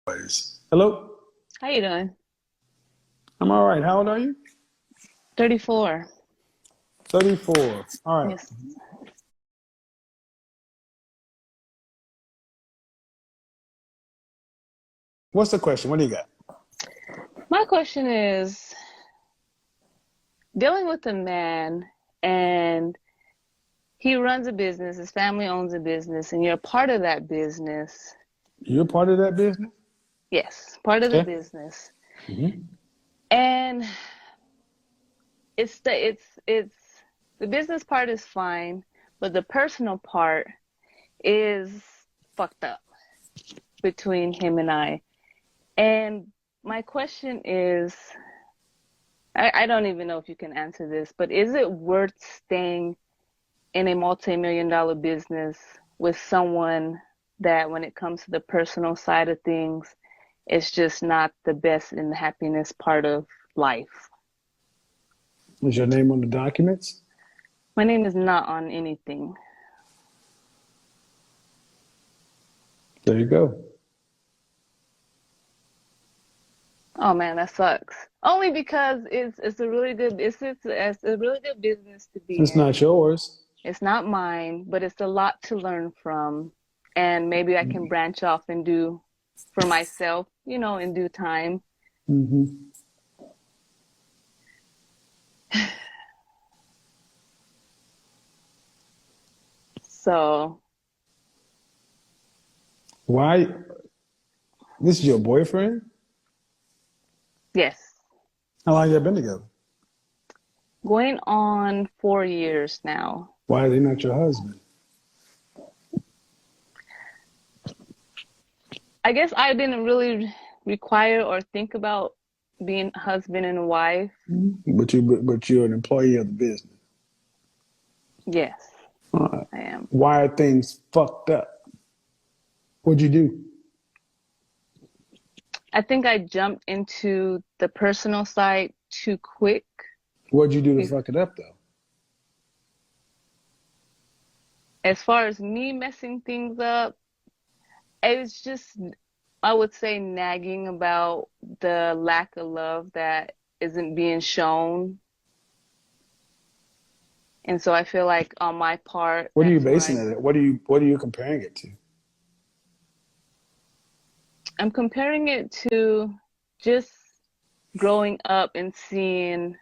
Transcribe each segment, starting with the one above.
Hello? How you doing? I'm all right. How old are you? 34. 34. All right. Yes. What's the question? What do you got? My question is dealing with a man and he runs a business, his family owns a business, and you're part of that business. You're part of that business? Yes, part of the Okay. business. hmm And it's the business part is fine, but the personal part is fucked up between him and I. And my question is, I don't even know if you can answer this, but is it worth staying in a multi-million dollar business with someone that when it comes to the personal side of things, it's just not the best and the happiness part of life? Is your name on the documents? My name is not on anything. There you go. Oh man, that sucks. Only because it's a really good it's a really good business to be It's in. not yours. It's not mine, but it's a lot to learn from. And maybe I can branch off and do for myself, in due time. hmm So, Why? This is your boyfriend? yes, How long you been together? going on 4 years now. Why are they not your husband? I guess I didn't really require or think about being husband and wife. But you're an employee of the business. Yes, Uh, I am. why are things fucked up? What'd you do? I think I jumped into the personal side too quick. What'd you do to fuck it up though? As far as me messing things up, it's just, I would say, nagging about the lack of love that isn't being shown. And so I feel like on my part, What are you that's where basing it at? What are you comparing it to? I'm comparing it to just growing up and seeing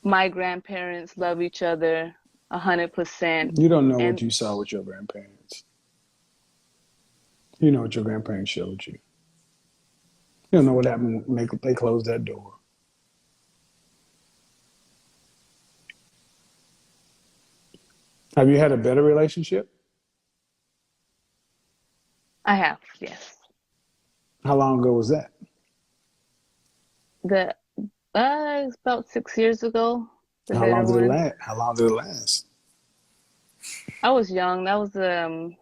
my grandparents love each other 100%. You don't know what And you saw with your grandparents. You know what your grandparents showed you. You don't know what happened when they closed that door. Have you had a better relationship? I have, yes. How long ago was that? The It's about 6 years ago, the How long better did it one. last? How long did it last? I was young. That was a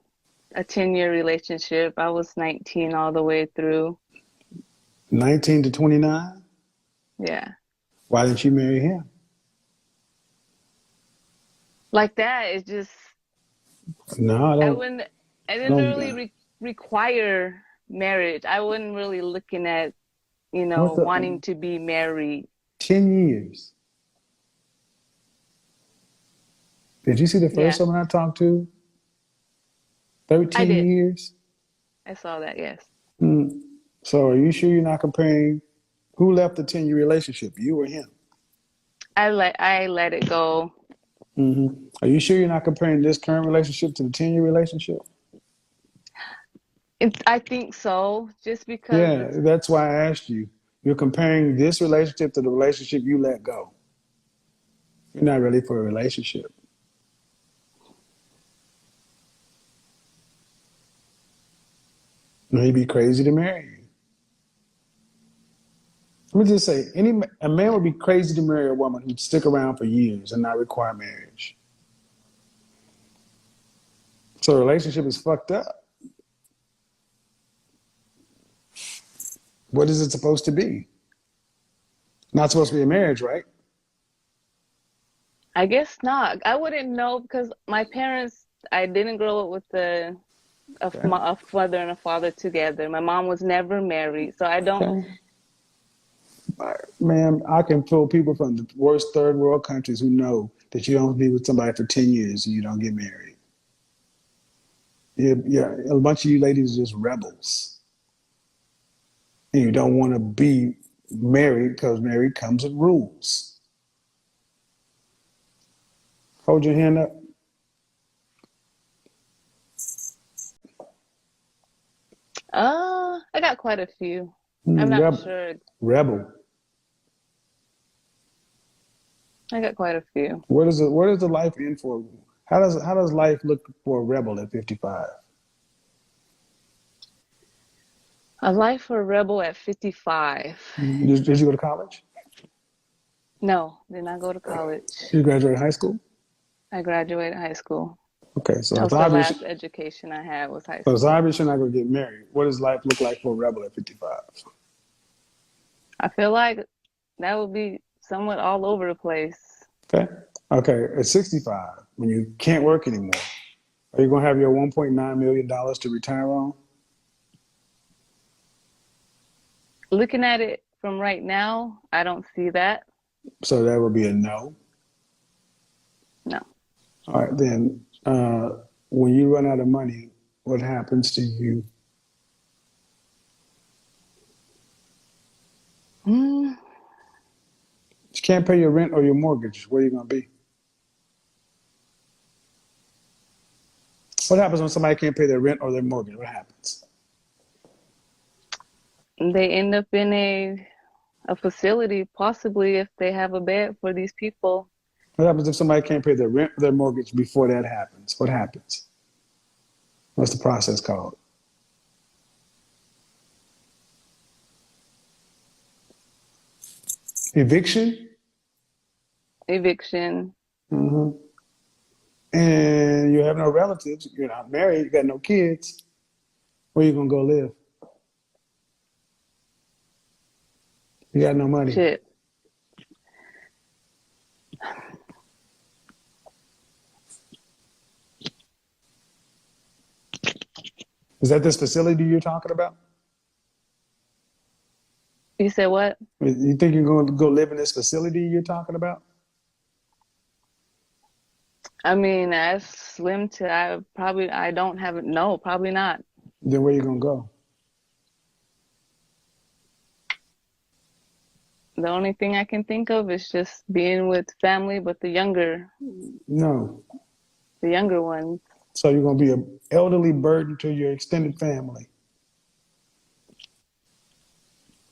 10-year relationship. I was 19 all the way through. 19 to 29? Yeah. Why didn't you marry him? Like that, it's just No, I I don't. wouldn't I I didn't don't. really require marriage. I wasn't really looking at, What wanting the? to be married. 10 years. Did you see the first Yeah, woman I talked to? I 13 did. years? I saw that, yes. Mm. So are you sure you're not comparing who left the 10-year relationship, you or him? I let it go. Are you sure you're not comparing this current relationship to the 10-year relationship? I think so, just because Yeah, it's that's why I asked you. You're comparing this relationship to the relationship you let go. You're not ready for a relationship. He'd be crazy to marry you. Let me just say, a man would be crazy to marry a woman who'd stick around for years and not require marriage. So a relationship is fucked up. What is it supposed to be? Not supposed to be a marriage, right? I guess not. I wouldn't know because my parents, I didn't grow up with Okay. a mother and a father together. My mom was never married, so I don't. Okay. Man, I can pull people from the worst third world countries who know that you don't be with somebody for 10 years and you don't get married. Yeah, a bunch of you ladies are just rebels. And you don't want to be married because married comes with rules. Hold your hand up. I got quite a few. I'm not Rebel. sure. Rebel. I got quite a few. Where does the life end for? How does life look for a rebel at 55? A life for a rebel at 55. Did you go to college? No, did not go to college. Did you graduate high school? I graduated high school. Okay, That was the last education I had was high so it's school. obvious you're not going to get married. What does life look like for a rebel at 55? I feel like that would be somewhat all over the place. Okay. Okay. At 65, when you can't work anymore, are you going to have your $1.9 million to retire on? Looking at it from right now, I don't see that. So that would be a no. No. All right. Then when you run out of money, what happens to you? Mm, You can't pay your rent or your mortgage. Where are you going to be? What happens when somebody can't pay their rent or their mortgage? What happens? they end up in a facility, possibly if they have a bed for these people. What happens if somebody can't pay their rent or their mortgage before that happens? What happens? What's the process called? Eviction? Eviction. Mm-hmm. And you have no relatives. You're not married. You got no kids. Where you going to go live? You got no money. Shit. Is that this facility you're talking about? You said what? You think you're going to go live in this facility you're talking about? I mean, as slim to I don't have it. No, probably not. Then where you going to go? The only thing I can think of is just being with family, but No. the younger ones. So you're going to be an elderly burden to your extended family.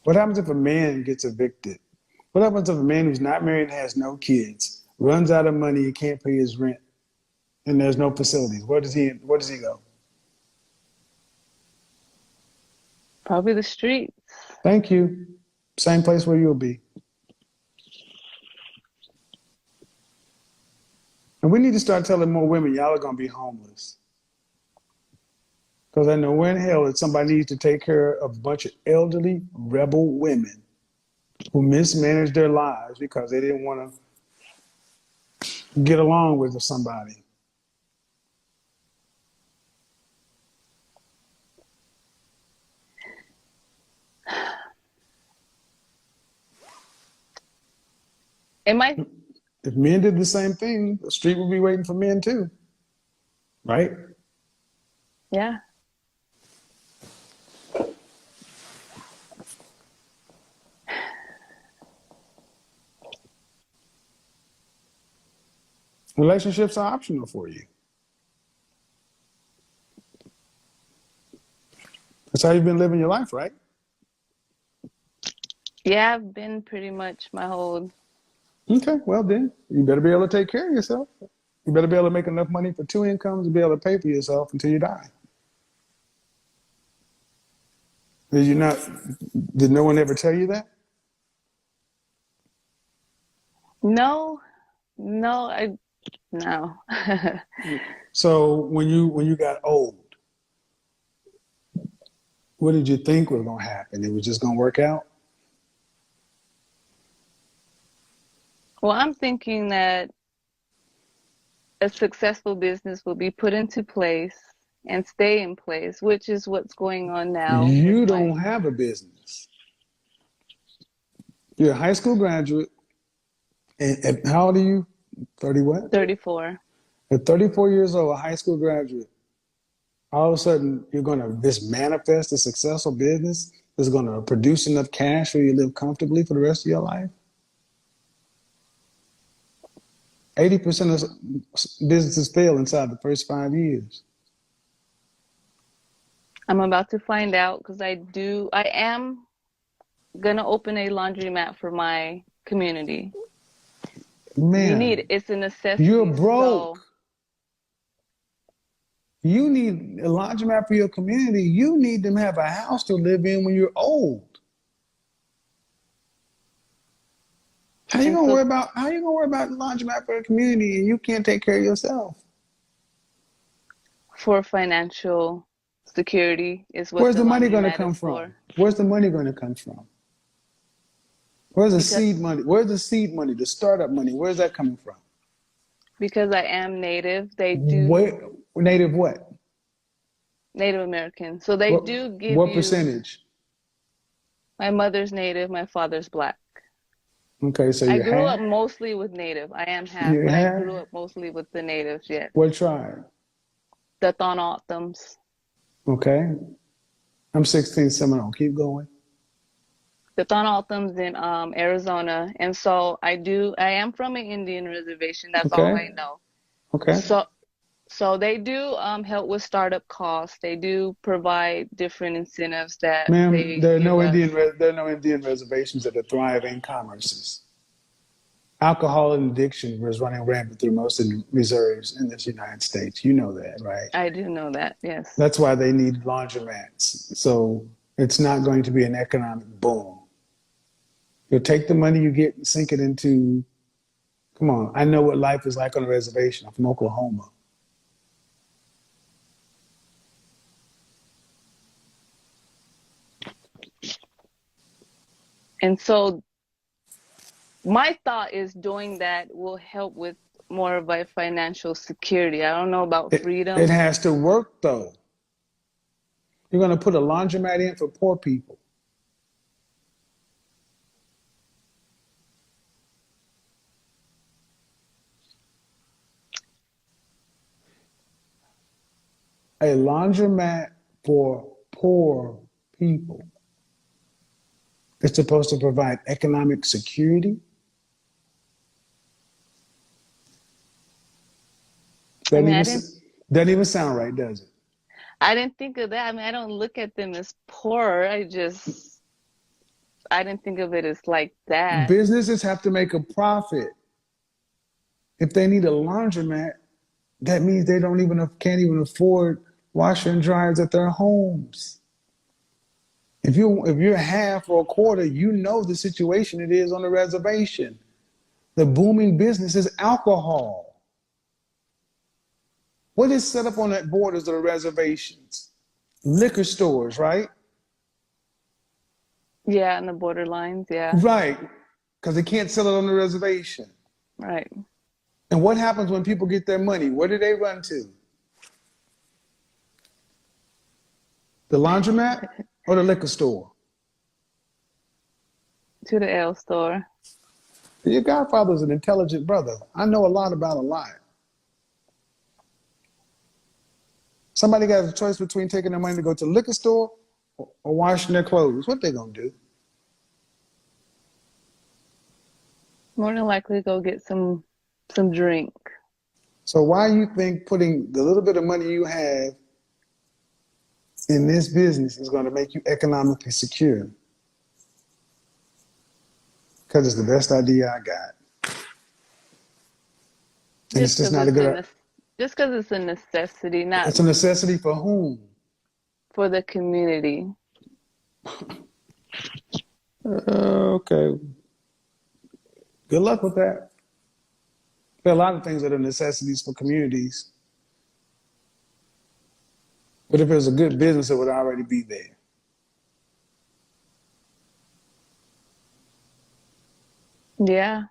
What happens if a man gets evicted? What happens if a man who's not married and has no kids runs out of money and can't pay his rent and there's no facilities? Where does he go? Probably the streets. Thank you. Same place where you'll be. And we need to start telling more women, y'all are going to be homeless. Because I know where in hell that somebody needs to take care of a bunch of elderly rebel women who mismanaged their lives because they didn't want to get along with somebody. It might, If men did the same thing, the street would be waiting for men too, right? yeah. Relationships are optional for you. That's how you've been living your life, right? Yeah, I've been pretty much my whole. Okay, well then, you better be able to take care of yourself. You better be able to make enough money for two incomes to be able to pay for yourself until you die. Did you not? Did no one ever tell you that? No, no, no. So when you got old, what did you think was going to happen? It was just going to work out? Well, I'm thinking that a successful business will be put into place and stay in place, which is what's going on now with You my don't have a business. You're a high school graduate. And how old are you? 30 what? 34. At 34 years old, a high school graduate. All of a sudden, you're going to just manifest a successful business that's going to produce enough cash for you to live comfortably for the rest of your life. 80% of businesses fail inside the first 5 years. I'm about to find out because I am gonna open a laundromat for my community. Man, It's a you're necessity. broke. So You need a laundromat for your community. You need them to have a house to live in when you're old. How you and gonna so worry about laundromat for the community and you can't take care of yourself? for financial security is what Where's the the money gonna laundromat is come from? for. Where's the money gonna come from? Where's the Because seed money? Where's the seed money? The startup money? Where's that coming from? I am Native, they do Where, native what? Native American. So they What do give what you percentage? my mother's Native, my father's Black. Okay, so I you're grew half? up mostly with Native. I am half, You're but I half? grew up mostly with the Natives, yes. What tribe? The Thonotums. Okay. I'm 16 Seminole. Keep going. The Thonotums in Arizona. And so I am from an Indian reservation. That's all Okay. I know. Okay. So so they do help with startup costs. They do provide different incentives that Ma'am, they give us. there are no Indian reservations that are thriving commerces. Alcohol and addiction was running rampant through most of the reserves in this United States. You know that, right? I do know that, yes. That's why they need laundromats. So it's not going to be an economic boom. You'll take the money you get and sink it into, come on, I know what life is like on a reservation. I'm from Oklahoma. And so my thought is doing that will help with more of a financial security. I don't know about It freedom. has to work though. You're going to put a laundromat in for poor people. A laundromat for poor people. It's supposed to provide economic security. I Doesn't mean, even, doesn't even sound right, does it? I didn't think of that. I mean, I don't look at them as poor. I didn't think of it as like that. Businesses have to make a profit. If they need a laundromat, that means they can't even afford washer and dryers at their homes. If you're half or a quarter, you know the situation it is on the reservation. The booming business is alcohol. What is set up on the borders of the reservations? Liquor stores, right? Yeah, and the borderlines, yeah. Right, because they can't sell it on the reservation. Right. And what happens when people get their money? Where do they run to? The laundromat or the liquor store? To the L store. Your godfather's an intelligent brother. I know a lot about a lot. Somebody got a choice between taking their money to go to the liquor store or washing their clothes. What they gonna do? More than likely go get some drink. So why you think putting the little bit of money you have in this business is going to make you economically secure? Because it's the best idea I got. And it's Just just because not a good, it's a necessity, not it's a necessity for whom? for the community. Okay. Good luck with that. There are a lot of things that are necessities for communities. But if it was a good business, it would already be there. Yeah.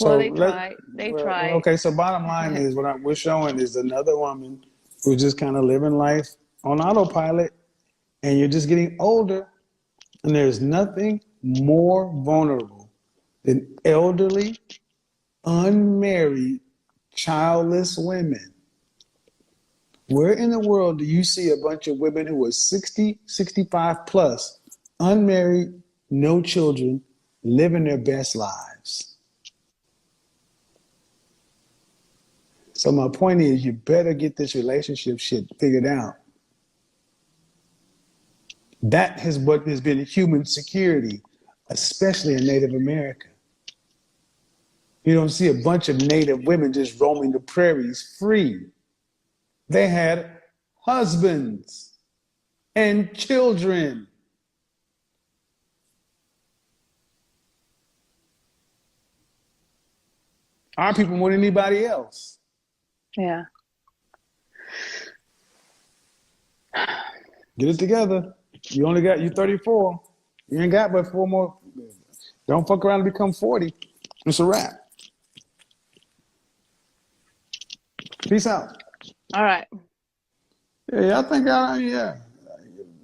Well, So they tried. They tried. okay. So bottom line is we're showing is another woman who's just kind of living life on autopilot, and you're just getting older, and there's nothing more vulnerable than elderly, unmarried, childless women. Where in the world do you see a bunch of women who are 60, 65 plus, unmarried, no children, living their best lives? So my point is, you better get this relationship shit figured out. That is what has been human security, especially in Native America. You don't see a bunch of Native women just roaming the prairies free. They had husbands and children. Our people more than anybody else. Yeah. Get it together. You're 34. You ain't got but 4 more. Don't fuck around and become 40. It's a wrap. Peace out. All right. Yeah, I think yeah.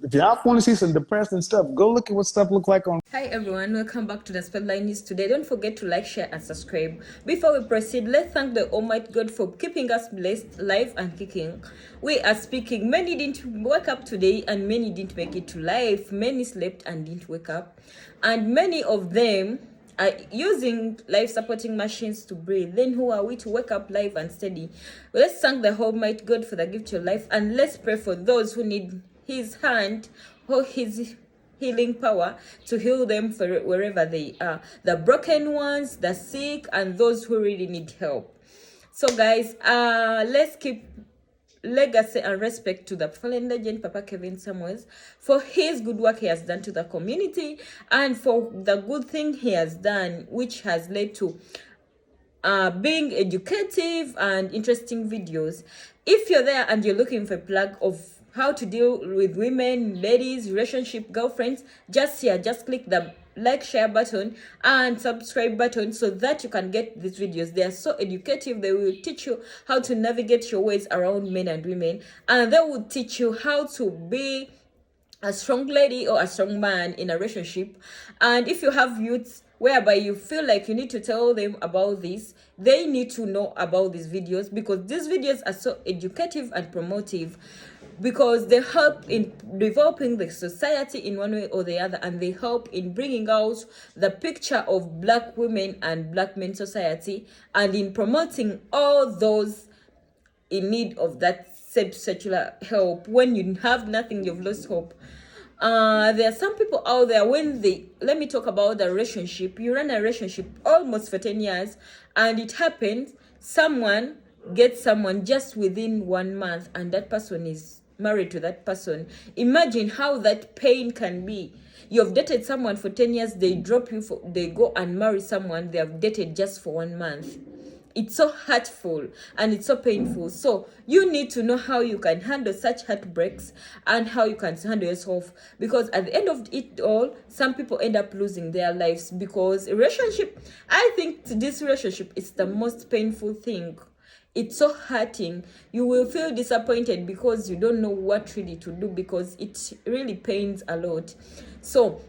If y'all want to see some depressing stuff, go look at what stuff look like on. Hi everyone, welcome back to the Spotlight News. Today, don't forget to like, share and subscribe. Before we proceed, let's thank the Almighty God for keeping us blessed, live and kicking. We are speaking. Many didn't wake up today and many didn't make it to life. Many slept and didn't wake up. And many of them are using life supporting machines to breathe. Then who are we to wake up live and steady? Let's thank the Almighty God for the gift of life, and let's pray for those who need His hand or His healing power to heal them for wherever they are, the broken ones, the sick, and those who really need help. So guys, let's keep legacy and respect to the fallen legend Papa Kevin Samuels for his good work he has done to the community and for the good thing he has done, which has led to being educative and interesting videos. If you're there and you're looking for a plug of how to deal with women, ladies, relationship, girlfriends, just click the like, share button and subscribe button so that you can get these videos. They are so educative. They will teach you how to navigate your ways around men and women, and they will teach you how to be a strong lady or a strong man in a relationship. And if you have youths whereby you feel like you need to tell them about this, they need to know about these videos, because these videos are so educative and promotive, because they help in developing the society in one way or the other, and they help in bringing out the picture of Black women and Black men society, and in promoting all those in need of that sexual help. When you have nothing, you've lost hope. There are some people out there, let me talk about the relationship. You run a relationship almost for 10 years, and it happens someone gets someone just within 1 month, and that person is married to that person. Imagine how that pain can be. You've dated someone for 10 years, they drop you, they go and marry someone they have dated just for 1 month. It's so hurtful and it's so painful. So you need to know how you can handle such heartbreaks and how you can handle yourself, because at the end of it all, some people end up losing their lives because I think this relationship is the most painful thing. It's so hurting. You will feel disappointed because you don't know what really to do, because it really pains a lot. So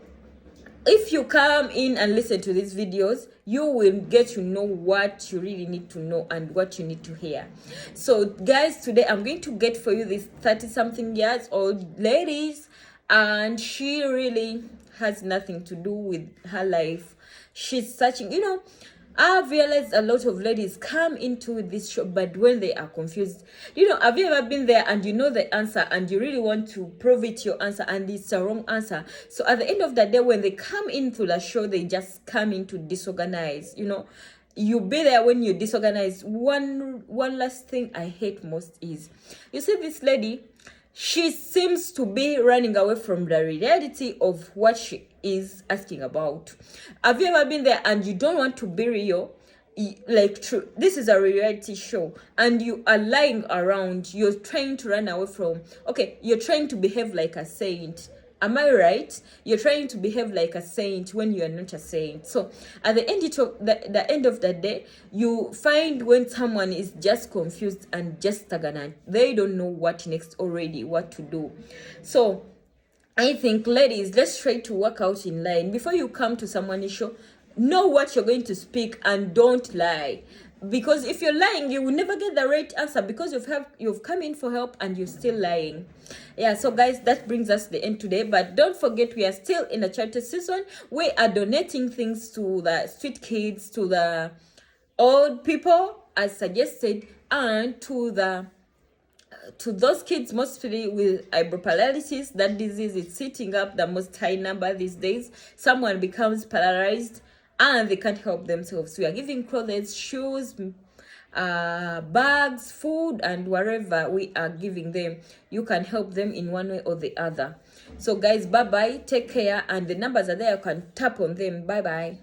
if you come in and listen to these videos, you will get to know what you really need to know and what you need to hear. So guys, today I'm going to get for you this 30-something years old ladies, and she really has nothing to do with her life. She's searching, I've realized a lot of ladies come into this show, but when they are confused, have you ever been there and you know the answer and you really want to prove it your answer and it's a wrong answer? So at the end of the day, when they come into the show, they just come in to disorganize. You be there when you disorganize. One last thing I hate most is, you see this lady, she seems to be running away from the reality of what she is asking about. Have you ever been there and you don't want to be real? Like, true, this is a reality show and you are lying around. You're trying to run away from, you're trying to behave like a saint. Am I right? You're trying to behave like a saint when you are not a saint. So at the end of the day, you find when someone is just confused and just stagnant, they don't know what next already, what to do. So I think, ladies, let's try to work out in line. Before you come to someone's show, know what you're going to speak and don't lie. Because if you're lying, you will never get the right answer because you've come in for help and you're still lying. Yeah, so guys, that brings us to the end today. But don't forget, we are still in the charity season. We are donating things to the street kids, to the old people, as suggested, and to those kids mostly with eyebrow paralysis. That disease is sitting up the most high number these days. Someone becomes paralyzed and they can't help themselves. We are giving clothes, shoes, bags, food, and whatever we are giving them, you can help them in one way or the other. So guys, bye bye, take care, and the numbers are there, you can tap on them. Bye bye.